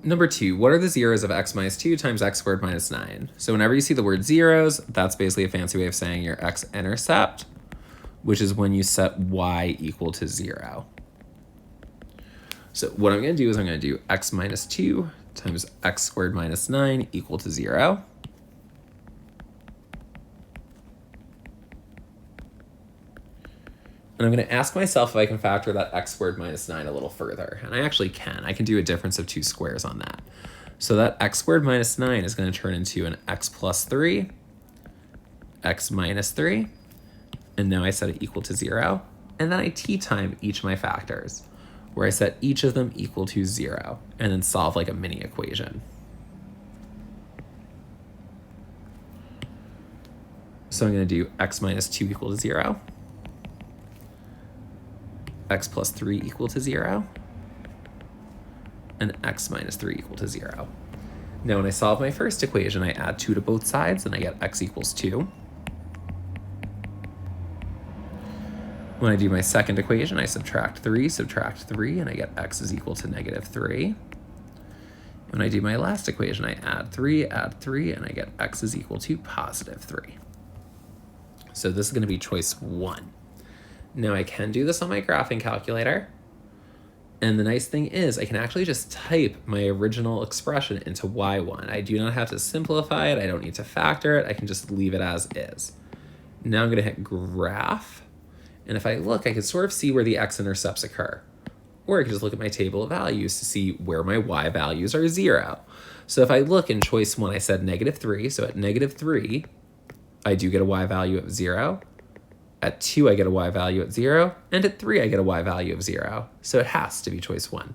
Number 2, what are the zeros of x minus 2 times x squared minus 9? So whenever you see the word zeros, that's basically a fancy way of saying your x-intercept, which is when you set y equal to 0. So what I'm going to do is I'm going to do x minus 2 times x squared minus 9 equal to 0. And I'm going to ask myself if I can factor that x squared minus 9 a little further. And I actually can. I can do a difference of 2 squares on that. So that x squared minus 9 is going to turn into an x plus 3, x minus 3, and now I set it equal to 0. And then I t-time each of my factors, where I set each of them equal to 0, and then solve like a mini equation. So I'm going to do x minus 2 equal to 0. X plus 3 equal to 0, and x minus 3 equal to 0. Now when I solve my first equation, I add 2 to both sides, and I get x equals 2. When I do my second equation, I subtract 3, and I get x is equal to negative 3. When I do my last equation, I add 3, and I get x is equal to positive 3. So this is going to be choice 1. Now I can do this on my graphing calculator. And the nice thing is I can actually just type my original expression into y1. I do not have to simplify it. I don't need to factor it. I can just leave it as is. Now I'm going to hit graph. And if I look, I can sort of see where the x-intercepts occur. Or I can just look at my table of values to see where my y values are 0. So if I look in choice 1, I said negative 3. So at negative 3, I do get a y value of 0. At 2, I get a y value at 0, and at 3, I get a y value of 0. So it has to be choice 1.